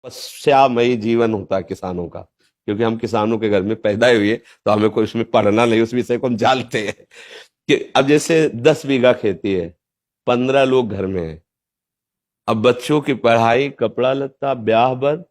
तपस्यामयी जीवन होता है किसानों का, क्योंकि हम किसानों के घर में पैदा हुए, तो हमें कोई उसमें पढ़ना नहीं, उस विषय को हम जानते हैं कि अब जैसे 10 बीघा खेती है, 15 लोग घर में है। अब बच्चों की पढ़ाई, कपड़ा लत्ता, ब्याह बर,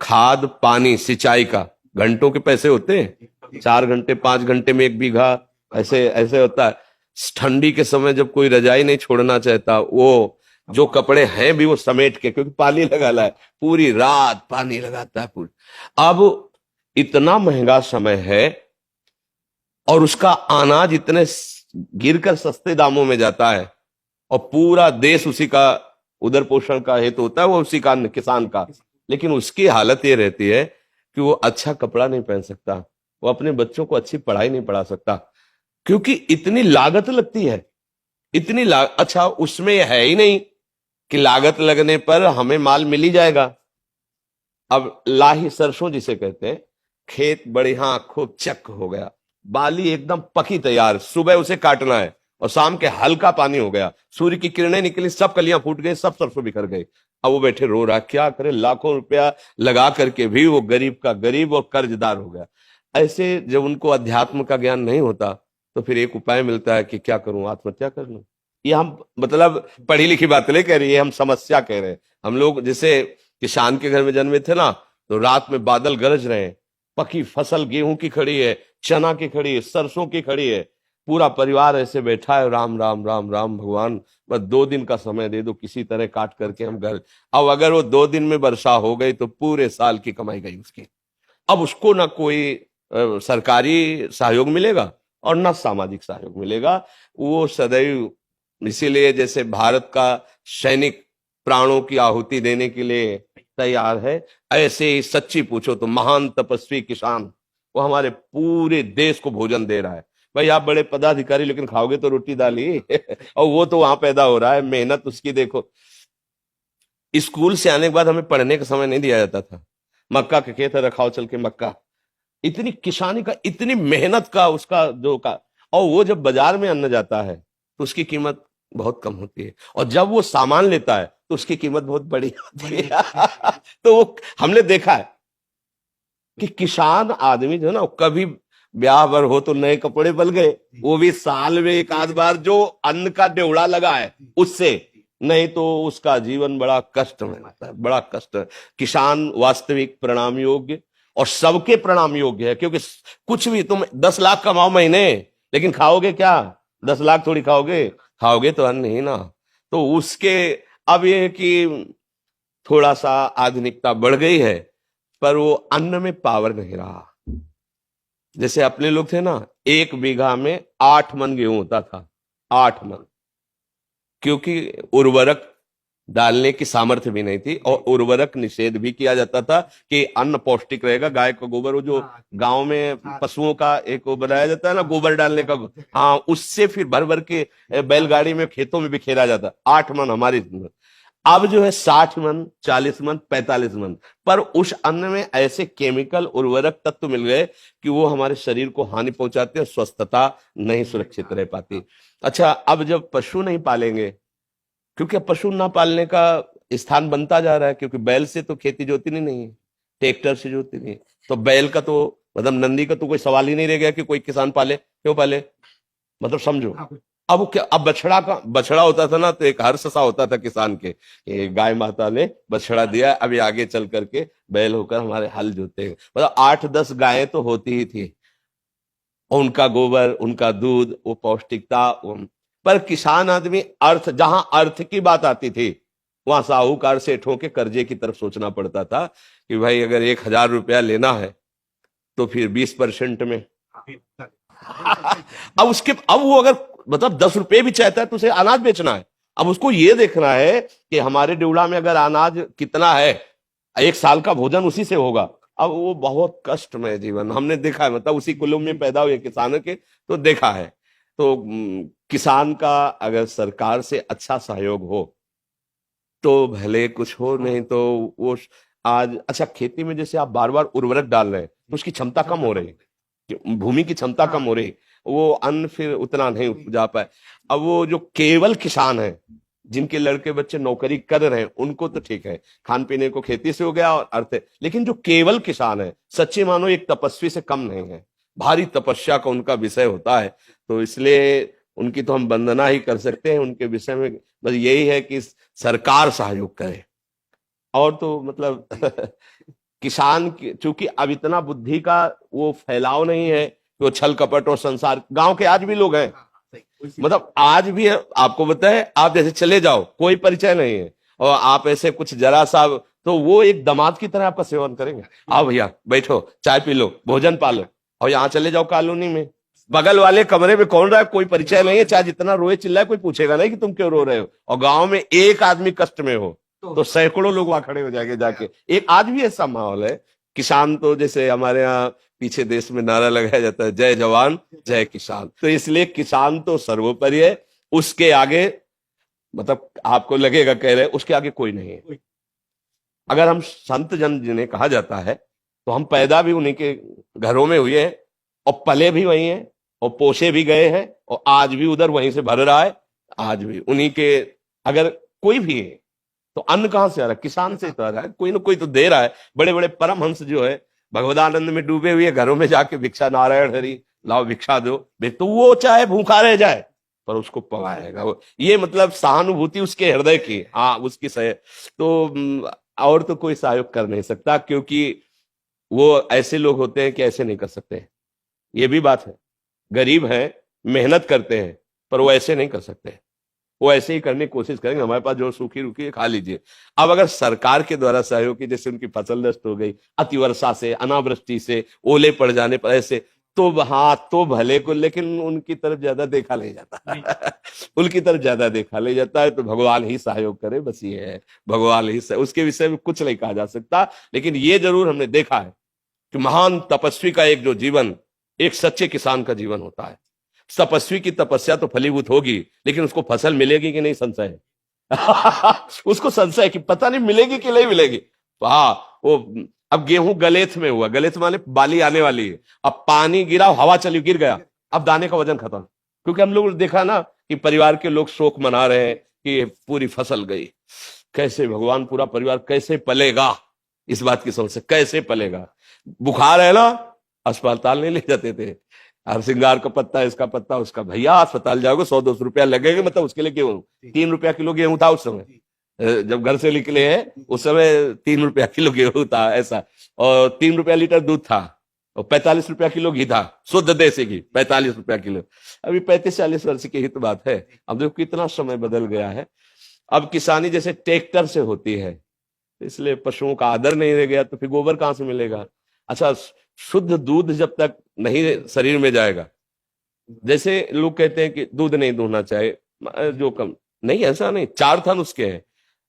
खाद पानी, सिंचाई का घंटों के पैसे होते हैं, 4 घंटे 5 घंटे में 1 बीघा, ऐसे ऐसे होता है। ठंडी के समय जब कोई रजाई नहीं छोड़ना चाहता, वो जो कपड़े हैं भी वो समेट के, क्योंकि पानी लगा है, पूरी रात पानी लगाता है पूरी। अब इतना महंगा समय है और उसका अनाज इतने गिरकर सस्ते दामों में जाता है, और पूरा देश उसी का उदर पोषण का हेतु होता है, वो उसी का किसान का। लेकिन उसकी हालत ये रहती है कि वो अच्छा कपड़ा नहीं पहन सकता, वो अपने बच्चों को अच्छी पढ़ाई नहीं पढ़ा सकता, क्योंकि इतनी लागत लगती है, अच्छा उसमें है ही नहीं कि लागत लगने पर हमें माल मिल ही जाएगा। अब लाही सरसों जिसे कहते हैं, खेत बढ़िया खूब चक हो गया, बाली एकदम पकी तैयार, सुबह उसे काटना है और शाम के हल्का पानी हो गया, सूर्य की किरणें निकली, सब कलियां फूट गई, सब सरसों बिखर गए। अब वो बैठे रो रहा, क्या करे, लाखों रुपया लगा करके भी वो गरीब का गरीब और कर्जदार हो गया। ऐसे जब उनको अध्यात्म का ज्ञान नहीं होता, तो फिर एक उपाय मिलता है कि क्या करूं, आत्महत्या कर लूं। ये हम मतलब पढ़ी लिखी बात नहीं कह रही है, हम समस्या कह रहे हैं। हम लोग जैसे किसान के घर में जन्मे थे ना, तो रात में बादल गरज रहे हैं, पकी फसल गेहूं की खड़ी है, चना की खड़ी है, सरसों की खड़ी है, पूरा परिवार ऐसे बैठा है, राम राम राम राम भगवान, बस 2 दिन का समय दे दो, किसी तरह काट करके हम घर। अब अगर वो 2 दिन में वर्षा हो गई तो पूरे साल की कमाई गई उसकी। अब उसको ना कोई सरकारी सहयोग मिलेगा और ना सामाजिक सहयोग मिलेगा। वो सदैव, इसीलिए जैसे भारत का सैनिक प्राणों की आहुति देने के लिए तैयार है, ऐसे ही सच्ची पूछो तो महान तपस्वी किसान, वो हमारे पूरे देश को भोजन दे रहा है। भाई आप बड़े पदाधिकारी, लेकिन खाओगे तो रोटी दाल ही और वो तो वहां पैदा हो रहा है, मेहनत उसकी देखो। स्कूल से आने के बाद हमें पढ़ने का समय नहीं दिया जाता था, मक्का के खेत है, रखाओ चल के मक्का। इतनी किसानी का, इतनी मेहनत का उसका जो का, और वो जब बाजार में अन्न जाता है तो उसकी कीमत बहुत कम होती है, और जब वो सामान लेता है तो उसकी कीमत बहुत बड़ी होती है तो वो हमने देखा है कि किसान आदमी जो है ना, कभी ब्याह भर हो तो नए कपड़े बल गए, वो भी साल में एक आध बार जो अन्न का ड्योड़ा लगा है उससे, नहीं तो उसका जीवन बड़ा कष्ट में रहता है, बड़ा कष्ट। किसान वास्तविक प्रणाम योग्य और सबके प्रणाम योग्य है, क्योंकि कुछ भी तुम 10 लाख कमाओ महीने, लेकिन खाओगे क्या? 10 लाख थोड़ी खाओगे, खाओगे तो अन्न ही ना। तो उसके अब ये कि थोड़ा सा आधुनिकता बढ़ गई है, पर वो अन्न में पावर नहीं रहा। जैसे अपने लोग थे ना, 1 बीघा में 8 मन गेहूं होता था, 8 मन, क्योंकि उर्वरक डालने की सामर्थ्य भी नहीं थी, और उर्वरक निषेध भी किया जाता था कि अन्न पौष्टिक रहेगा। गाय का गोबर, वो जो गांव में पशुओं का एक वो बनाया जाता है ना, गोबर डालने का, हाँ, उससे फिर भर भर के बैलगाड़ी में खेतों में बिखेरा जाता। 8 मन हमारी। अब जो है 60 मन, 40 मन, 45 मन, पर उस अन्न में ऐसे केमिकल उर्वरक तत्व मिल गए कि वो हमारे शरीर को हानि पहुंचाते और स्वस्थता नहीं सुरक्षित रह पाती। अच्छा, अब जब पशु नहीं पालेंगे, क्योंकि अब पशु ना पालने का स्थान बनता जा रहा है, क्योंकि बैल से तो खेती जोती नहीं है, ट्रैक्टर से जोती नहीं है, तो बैल का तो मतलब नंदी का तो कोई सवाल ही नहीं रह गया कि कोई किसान पाले। क्यों पाले, मतलब समझो। अब वो क्या, अब बछड़ा होता था ना, तो एक हर्ष सा होता था किसान के, गाय माता ने बछड़ा दिया, अभी आगे चल करके बैल होकर हमारे हल जोते हैं। मतलब 8-10 गायें तो होती ही थी, उनका गोबर, उनका दूध, वो पौष्टिकता। पर किसान आदमी, अर्थ, जहां अर्थ की बात आती थी, वहां साहूकार सेठों के कर्जे की तरफ सोचना पड़ता था कि भाई अगर 1,000 रुपया लेना है तो फिर 20% में अब वो अगर मतलब 10 रुपए भी चाहता है तो उसे अनाज बेचना है। अब उसको ये देखना है कि हमारे ड्यूड़ा में अगर अनाज कितना है, 1 साल का भोजन उसी से होगा। अब वो बहुत कष्टमय जीवन हमने देखा है, मतलब उसी कुल में पैदा हुए किसानों के, तो देखा है। तो किसान का अगर सरकार से अच्छा सहयोग हो तो भले कुछ हो, नहीं तो वो आज, अच्छा खेती में जैसे आप बार बार उर्वरक डाल रहे हैं तो उसकी क्षमता कम हो रही है, भूमि की क्षमता कम हो रही, वो अन्न फिर उतना नहीं उपजा पाए। अब वो जो केवल किसान है, जिनके लड़के बच्चे नौकरी कर रहे हैं उनको तो ठीक है, खान पीने को खेती से हो गया और अर्थ है, लेकिन जो केवल किसान है, सच्चे मानो एक तपस्वी से कम नहीं है, भारी तपस्या का उनका विषय होता है। तो इसलिए उनकी तो हम वंदना ही कर सकते हैं। उनके विषय में बस यही है कि सरकार सहयोग करे। और तो मतलब किसान की चूंकि अब इतना बुद्धि का वो फैलाव नहीं है कि वो छल कपट और संसार, गांव के आज भी लोग हैं, मतलब आज भी है, आपको बताए आप जैसे चले जाओ कोई परिचय नहीं है और आप ऐसे कुछ जरा सा तो वो एक दामाद की तरह आपका सेवन करेंगे। आओ भैया बैठो, चाय पी लो, भोजन पालो। और यहाँ चले जाओ कॉलोनी में, बगल वाले कमरे में कौन रहा है, कोई परिचय नहीं है, चाहे जितना रोए चिल्लाए कोई पूछेगा नहीं कि तुम क्यों रो रहे हो। और गांव में एक आदमी कष्ट में हो तो सैकड़ों लोग वहां खड़े हो जाएंगे जाके। एक आज भी ऐसा माहौल है। किसान तो जैसे हमारे यहाँ पीछे देश में नारा लगाया जाता है, जय जवान जय किसान, तो इसलिए किसान तो सर्वोपरि है, उसके आगे मतलब आपको लगेगा कह रहे उसके आगे कोई नहीं है। अगर हम संत जन जिन्हें कहा जाता है तो हम पैदा भी उन्हीं के घरों में हुए हैं और पले भी वही हैं और पोसे भी गए हैं और आज भी उधर वहीं से भर रहा है। आज भी उन्हीं के, अगर कोई भी है तो अन्न कहां से आ रहा है, किसान से तो आ रहा है, कोई ना कोई तो दे रहा है। बड़े बड़े परमहंस जो है भगवदानंद में डूबे हुए घरों में जाके भिक्षा, नारायण हरि लाओ भिक्षा दो, तो वो चाहे भूखा रह जाए पर उसको पवाएगा। ये मतलब सहानुभूति उसके हृदय की, हाँ उसकी सह तो और तो कोई सहयोग कर नहीं सकता, क्योंकि वो ऐसे लोग होते हैं कि ऐसे नहीं कर सकते। ये भी बात है, गरीब हैं, मेहनत करते हैं, पर वो ऐसे नहीं कर सकते। वो ऐसे ही करने की कोशिश करेंगे, हमारे पास जो सूखी रुकी है खा लीजिए। अब अगर सरकार के द्वारा सहयोग की, जैसे उनकी फसल नष्ट हो गई अतिवर्षा से, अनावृष्टि से, ओले पड़ जाने पर, ऐसे तो हाँ तो भले को, लेकिन उनकी तरफ ज्यादा देखा नहीं जाता उनकी तरफ ज्यादा देखा नहीं जाता है। तो भगवान ही सहयोग करे, बस ये है, भगवान ही उसके विषय में कुछ नहीं कहा जा सकता। लेकिन ये जरूर हमने देखा है कि महान तपस्वी का एक जो जीवन, एक सच्चे किसान का जीवन होता है। तपस्वी की तपस्या तो फलीभूत होगी, लेकिन उसको फसल मिलेगी कि नहीं संशय है उसको संशय कि पता नहीं मिलेगी कि नहीं मिलेगी। हाँ वो अब गेहूं गलेथ में हुआ, गलेथ माने बाली आने वाली है, अब पानी गिरा, हवा चली, गिर गया, अब दाने का वजन खत्म। क्योंकि हम लोग देखा ना कि परिवार के लोग शोक मना रहे हैं कि पूरी फसल गई। कैसे भगवान पूरा परिवार कैसे पलेगा, इस बात की समझ, कैसे पलेगा। बुखार है ना, अस्पताल नहीं ले जाते थे, हर श्रृंगार का पत्ता, इसका पत्ता, उसका, भैया अस्पताल जाओगे 100-200 रुपया लगेगा, मतलब उसके लिए गेहूं 3 रुपया किलो गेहूं था उस समय, जब घर से निकले हैं उस समय 3 रुपया किलो गेहूं था ऐसा, और 3 रुपया लीटर दूध था और 45 रुपया किलो घी था, शुद्ध देसी घी 45 रुपया किलो। अभी 35-40 वर्ष की ही तो बात है। अब देखो कितना समय बदल गया है। अब किसानी जैसे ट्रैक्टर से होती है, इसलिए पशुओं का आदर नहीं रह गया, तो फिर गोबर कहां से मिलेगा। अच्छा, शुद्ध दूध जब तक नहीं शरीर में जाएगा, जैसे लोग कहते हैं कि दूध नहीं दूहना चाहिए, जो कम नहीं, ऐसा नहीं, 4 थन उसके हैं,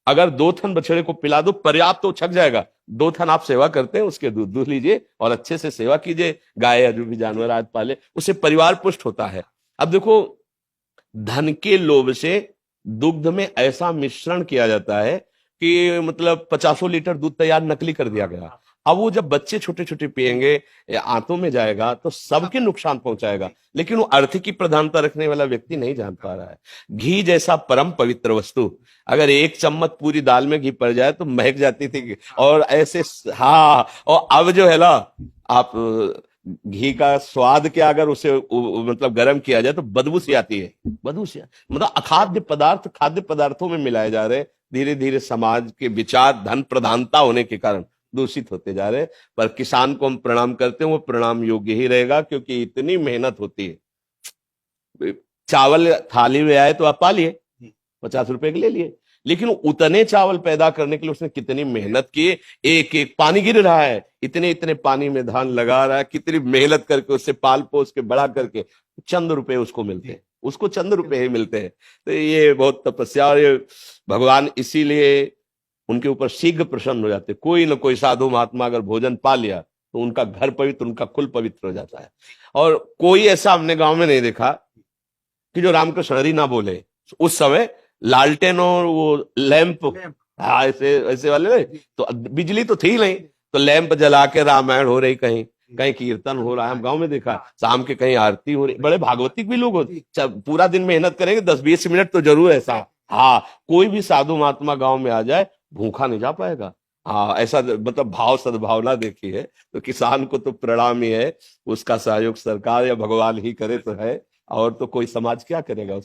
अगर 2 थन बछड़े को पिला दो पर्याप्त तो छक जाएगा। 2 थन आप सेवा करते हैं, उसके दूध दूध लीजिए और अच्छे से सेवा कीजिए, गाय या जो भी जानवर आज पाले, उससे परिवार पुष्ट होता है। अब देखो धन के लोभ से दुग्ध में ऐसा मिश्रण किया जाता है कि मतलब 50 लीटर दूध तैयार नकली कर दिया गया। अब वो जब बच्चे छोटे छोटे पिएंगे, आंतों में जाएगा तो सबके नुकसान पहुंचाएगा, लेकिन वो अर्थ की प्रधानता रखने वाला व्यक्ति नहीं जान पा रहा है। घी जैसा परम पवित्र वस्तु, अगर 1 चम्मच पूरी दाल में घी पड़ जाए तो महक जाती थी, और ऐसे हाँ, और अब जो है ना, आप घी का स्वाद क्या, अगर उसे मतलब गर्म किया जाए तो बदबू सी आती है, बदबू सी, मतलब अखाद्य पदार्थ खाद्य पदार्थों में मिलाए जा रहे हैं। धीरे धीरे समाज के विचार धन प्रधानता होने के कारण दूषित होते जा रहे हैं। पर किसान को हम प्रणाम करते हैं, वो प्रणाम योग्य ही रहेगा, क्योंकि इतनी मेहनत होती है। चावल थाली में आए तो आप पा लिए, 50 रुपए के ले लिए, लेकिन उतने चावल पैदा करने के लिए उसने कितनी मेहनत की। एक एक पानी गिर रहा है, इतने इतने पानी में धान लगा रहा है, कितनी मेहनत करके उससे पाल पोस के बड़ा करके चंद रुपए उसको मिलते हैं, उसको चंद रुपए ही मिलते हैं। तो ये बहुत तपस्या, और ये भगवान इसीलिए उनके ऊपर शीघ्र प्रसन्न हो जाते। कोई ना कोई साधु महात्मा अगर भोजन पा लिया तो उनका घर पवित्र, उनका कुल पवित्र हो जाता है। और कोई ऐसा हमने गांव में नहीं देखा कि जो रामकृष्ण हरि ना बोले। उस समय लालटेन और वो लैंप, हाँ ऐसे ऐसे वाले, तो बिजली तो थी नहीं, तो लैंप जला के रामायण हो रही, कहीं कहीं कीर्तन हो रहा है, हम गांव में देखा, शाम के कहीं आरती हो रही। बड़े भागवतिक भी लोग होते, पूरा दिन मेहनत करेंगे, 10-20 मिनट तो जरूर ऐसा हाँ, कोई भी साधु महात्मा गांव में आ जाए, भूखा नहीं जा पाएगा। हाँ, ऐसा मतलब भाव सद्भावना देखी है, तो किसान को तो प्रणाम ही है। उसका सहयोग सरकार या भगवान ही करे तो है, और तो कोई समाज क्या करेगा उसका।